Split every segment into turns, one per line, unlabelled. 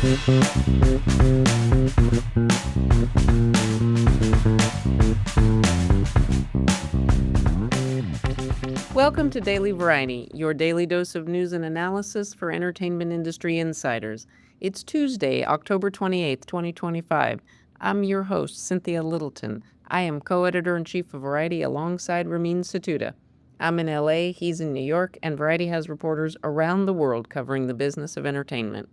Welcome to Daily Variety, your daily dose of news and analysis for entertainment industry insiders. It's Tuesday, October 28th, 2025. I'm your host, Cynthia Littleton. I am co-editor-in-chief of Variety alongside Ramin Satuda. I'm in LA, he's in New York, and Variety has reporters around the world covering the business of entertainment.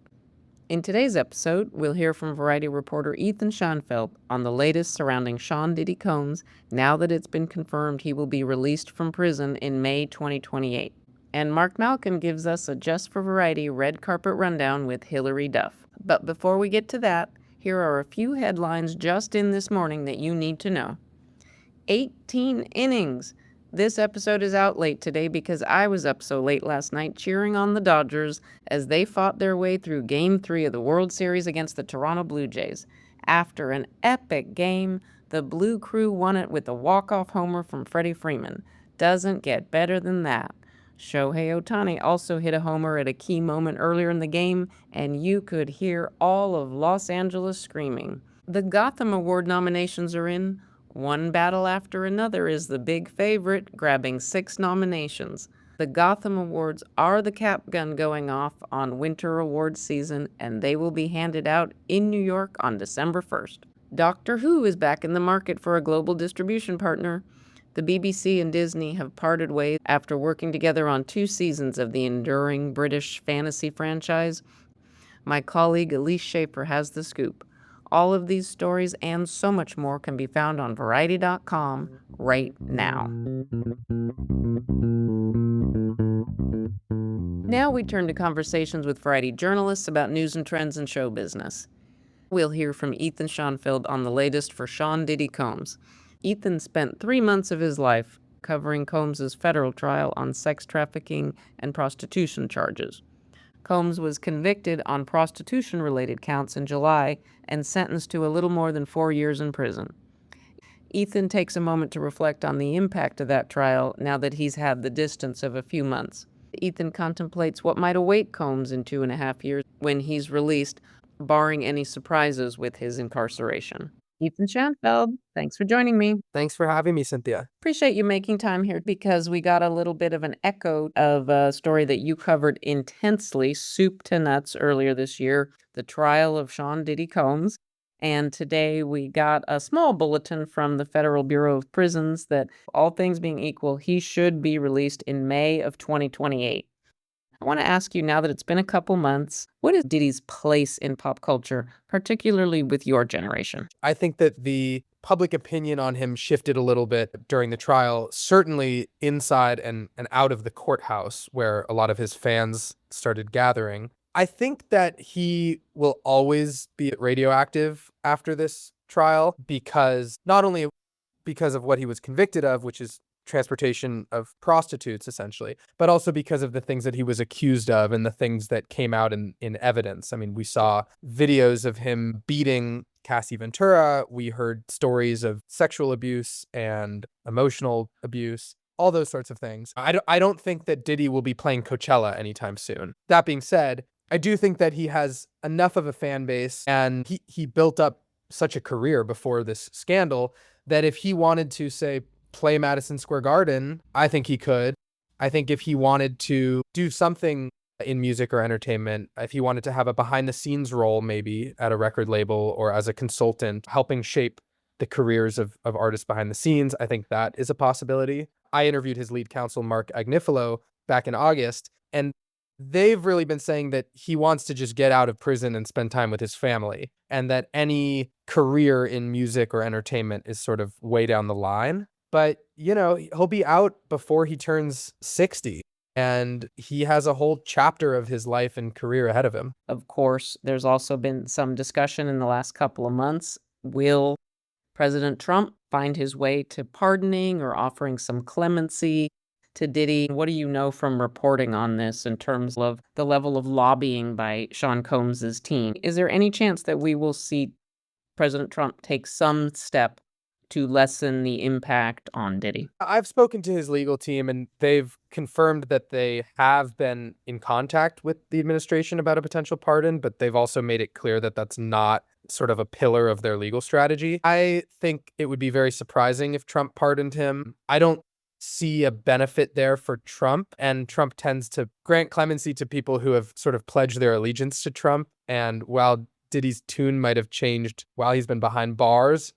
In today's episode, we'll hear from Variety reporter Ethan Shanfeld on the latest surrounding Sean Diddy Combs now that it's been confirmed he will be released from prison in May 2028. And Marc Malkin gives us a Just for Variety red carpet rundown with Hilary Duff. But before we get to that, here are a few headlines just in this morning that you need to know. 18 innings! This episode is out late today because I was up so late last night cheering on the Dodgers as they fought their way through Game 3 of the World Series against the Toronto Blue Jays. After an epic game, the Blue Crew won it with a walk-off homer from Freddie Freeman. Doesn't get better than that. Shohei Ohtani also hit a homer at a key moment earlier in the game, and you could hear all of Los Angeles screaming. The Gotham Award nominations are in. One Battle After Another is the big favorite, grabbing 6 nominations. The Gotham Awards are the cap gun going off on winter awards season, and they will be handed out in New York on December 1st. Doctor Who is back in the market for a global distribution partner. The BBC and Disney have parted ways after working together on 2 seasons of the enduring British fantasy franchise. My colleague Elise Schaefer has the scoop. All of these stories and so much more can be found on Variety.com right now. Now we turn to conversations with Variety journalists about news and trends in show business. We'll hear from Ethan Shanfeld on the latest for Sean Diddy Combs. Ethan spent 3 months of his life covering Combs' federal trial on sex trafficking and prostitution charges. Combs was convicted on prostitution-related counts in July and sentenced to a little more than 4 years in prison. Ethan takes a moment to reflect on the impact of that trial now that he's had the distance of a few months. Ethan contemplates what might await Combs in 2.5 years when he's released, barring any surprises with his incarceration. Ethan Shanfeld, thanks for joining me.
Thanks for having me, Cynthia.
Appreciate you making time here because we got a little bit of an echo of a story that you covered intensely, soup to nuts, earlier this year, the trial of Sean Diddy Combs. And today we got a small bulletin from the Federal Bureau of Prisons that, all things being equal, he should be released in May of 2028. I want to ask you, now that it's been a couple months, what is Diddy's place in pop culture, particularly with your generation?
I think that the public opinion on him shifted a little bit during the trial, certainly inside and out of the courthouse where a lot of his fans started gathering. I think that he will always be radioactive after this trial because not only because of what he was convicted of, which is transportation of prostitutes, essentially, but also because of the things that he was accused of and the things that came out in evidence. I mean, we saw videos of him beating Cassie Ventura. We heard stories of sexual abuse and emotional abuse, all those sorts of things. I don't think that Diddy will be playing Coachella anytime soon. That being said, I do think that he has enough of a fan base and he built up such a career before this scandal that if he wanted to, say, play Madison Square Garden, I think he could. I think if he wanted to do something in music or entertainment, if he wanted to have a behind the scenes role, maybe at a record label or as a consultant, helping shape the careers of artists behind the scenes, I think that is a possibility. I interviewed his lead counsel, Mark Agnifilo, back in August, and they've really been saying that he wants to just get out of prison and spend time with his family, and that any career in music or entertainment is sort of way down the line. But, you know, he'll be out before he turns 60, and he has a whole chapter of his life and career ahead of him.
Of course, there's also been some discussion in the last couple of months. Will President Trump find his way to pardoning or offering some clemency to Diddy? What do you know from reporting on this in terms of the level of lobbying by Sean Combs' team? Is there any chance that we will see President Trump take some step to lessen the impact on Diddy?
I've spoken to his legal team, and they've confirmed that they have been in contact with the administration about a potential pardon, but they've also made it clear that that's not sort of a pillar of their legal strategy. I think it would be very surprising if Trump pardoned him. I don't see a benefit there for Trump, and Trump tends to grant clemency to people who have sort of pledged their allegiance to Trump. And while Diddy's tune might have changed while he's been behind bars,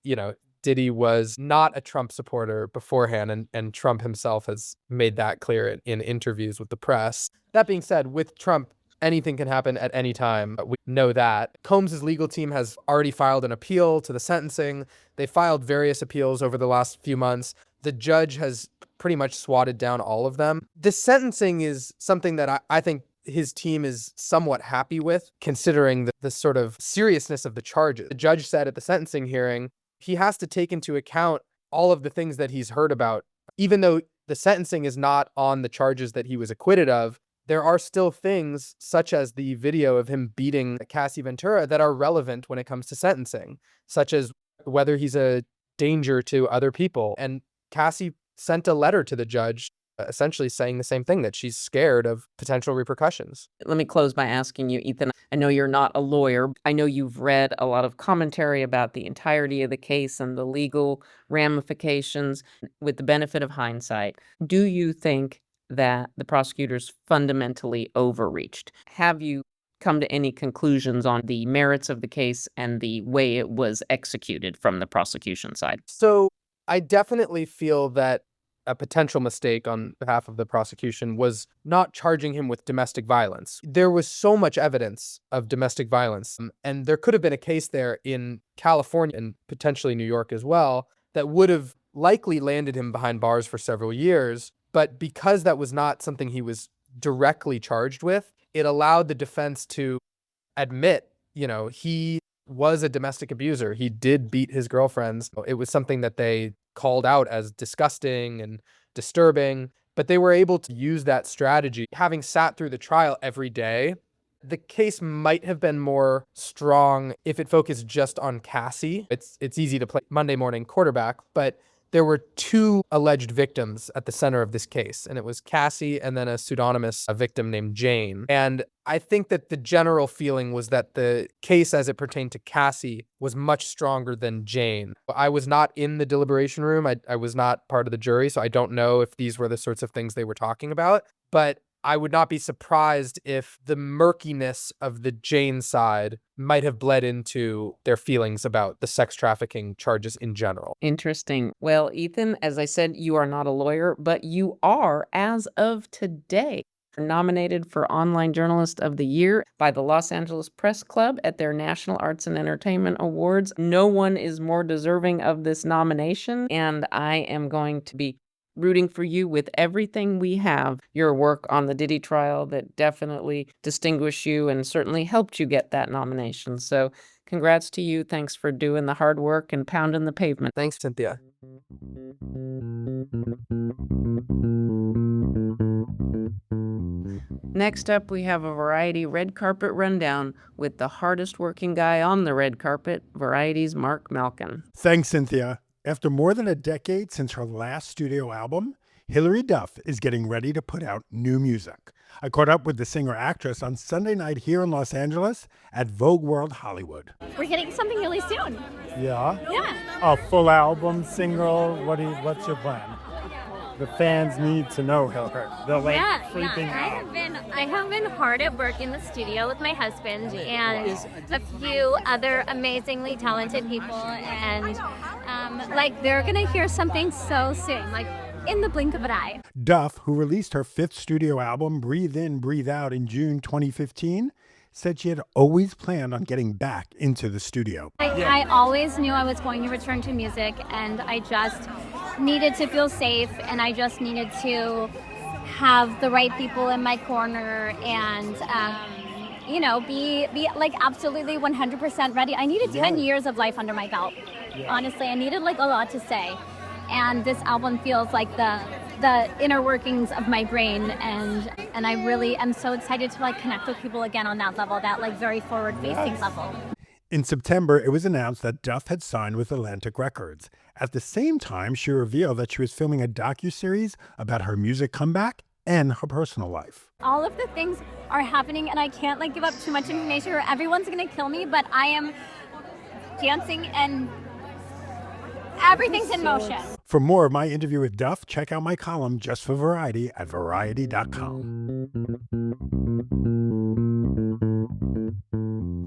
Diddy was not a Trump supporter beforehand, and Trump himself has made that clear in interviews with the press. That being said, with Trump, anything can happen at any time. We know that. Combs' legal team has already filed an appeal to the sentencing. They filed various appeals over the last few months. The judge has pretty much swatted down all of them. The sentencing is something that I think his team is somewhat happy with, considering the sort of seriousness of the charges. The judge said at the sentencing hearing, he has to take into account all of the things that he's heard about. Even though the sentencing is not on the charges that he was acquitted of, there are still things, such as the video of him beating Cassie Ventura, that are relevant when it comes to sentencing, such as whether he's a danger to other people. And Cassie sent a letter to the judge essentially saying the same thing, that she's scared of potential repercussions.
Let me close by asking you, Ethan, I know you're not a lawyer. I know you've read a lot of commentary about the entirety of the case and the legal ramifications. With the benefit of hindsight, do you think that the prosecutors fundamentally overreached? Have you come to any conclusions on the merits of the case and the way it was executed from the prosecution side?
So I definitely feel that a potential mistake on behalf of the prosecution was not charging him with domestic violence. There was so much evidence of domestic violence, and there could have been a case there in California and potentially New York as well that would have likely landed him behind bars for several years. But because that was not something he was directly charged with, it allowed the defense to admit, he was a domestic abuser. He did beat his girlfriends. It was something that they called out as disgusting and disturbing, but they were able to use that strategy. Having sat through the trial every day, the case might have been more strong if it focused just on Cassie. It's easy to play Monday morning quarterback, but there were two alleged victims at the center of this case, and it was Cassie and then a pseudonymous victim named Jane. And I think that the general feeling was that the case as it pertained to Cassie was much stronger than Jane. I was not in the deliberation room. I was not part of the jury, so I don't know if these were the sorts of things they were talking about. But I would not be surprised if the murkiness of the Jane side might have bled into their feelings about the sex trafficking charges in general.
Interesting. Well, Ethan, as I said, you are not a lawyer, but you are, as of today, nominated for Online Journalist of the Year by the Los Angeles Press Club at their National Arts and Entertainment Awards. No one is more deserving of this nomination, and I am going to be rooting for you with everything we have. Your work on the Diddy trial that definitely distinguished you and certainly helped you get that nomination. So congrats to you. Thanks for doing the hard work and pounding the pavement.
Thanks, Cynthia.
Next up, we have a Variety red carpet rundown with the hardest working guy on the red carpet, Variety's Marc Malkin.
Thanks, Cynthia. After more than a decade since her last studio album, Hilary Duff is getting ready to put out new music. I caught up with the singer-actress on Sunday night here in Los Angeles at Vogue World Hollywood.
We're getting something really soon.
Yeah?
Yeah.
A full album, single, what's your plan? The fans need to know, Hilary. They're like freaking out.
I have been hard at work in the studio with my husband and a few other amazingly talented people, and they're gonna hear something so soon, like in the blink of an eye.
Duff, who released her fifth studio album, Breathe In, Breathe Out, in June 2015, said she had always planned on getting back into the studio.
I always knew I was going to return to music, and I just needed to feel safe, and I just needed to have the right people in my corner and be like absolutely 100% ready. I needed 10 years of life under my belt. Honestly, I needed like a lot to say, and this album feels like the inner workings of my brain, and I really am so excited to like connect with people again on that level, that like very forward facing level.
In September, it was announced that Duff had signed with Atlantic Records. At the same time, she revealed that she was filming a docuseries about her music comeback and her personal life.
All of the things are happening, and I can't give up too much information or everyone's gonna kill me, but I am dancing and everything's in motion.
For more of my interview with Duff, check out my column just for Variety at variety.com.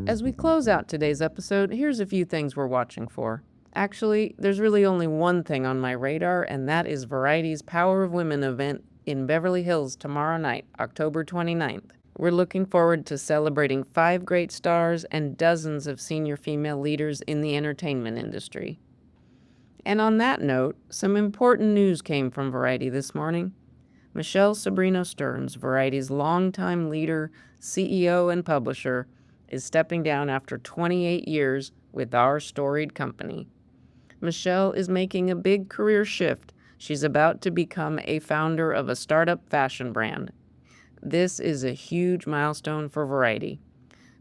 As we close out today's episode, here's a few things we're watching for. Actually, there's really only one thing on my radar, and that is Variety's Power of Women event in Beverly Hills tomorrow night, October 29th. We're looking forward to celebrating 5 great stars and dozens of senior female leaders in the entertainment industry. And on that note, some important news came from Variety this morning. Michelle Sobrino Stearns, Variety's longtime leader, CEO, and publisher, is stepping down after 28 years with our storied company. Michelle is making a big career shift. She's about to become a founder of a startup fashion brand. This is a huge milestone for Variety.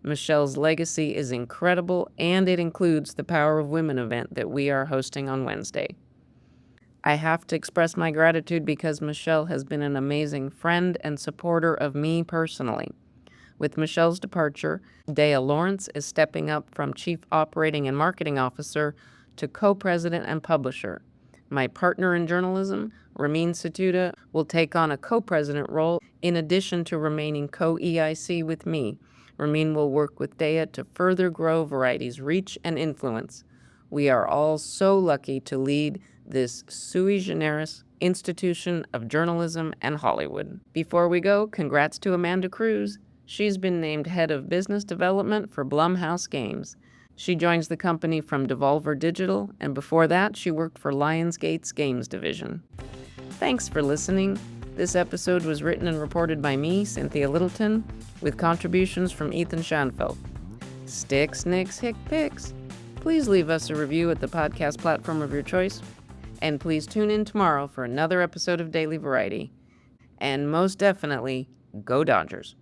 Michelle's legacy is incredible, and it includes the Power of Women event that we are hosting on Wednesday. I have to express my gratitude because Michelle has been an amazing friend and supporter of me personally. With Michelle's departure, Dea Lawrence is stepping up from Chief Operating and Marketing Officer to Co-President and Publisher. My partner in journalism, Ramin Satuda, will take on a co-president role in addition to remaining co-EIC with me. Ramin will work with Dea to further grow Variety's reach and influence. We are all so lucky to lead this sui generis institution of journalism and Hollywood. Before we go, congrats to Amanda Cruz. She's been named Head of Business Development for Blumhouse Games. She joins the company from Devolver Digital, and before that, she worked for Lionsgate's Games Division. Thanks for listening. This episode was written and reported by me, Cynthia Littleton, with contributions from Ethan Shanfeld. Sticks, Nicks, Hick Picks. Please leave us a review at the podcast platform of your choice, and please tune in tomorrow for another episode of Daily Variety. And most definitely, go Dodgers.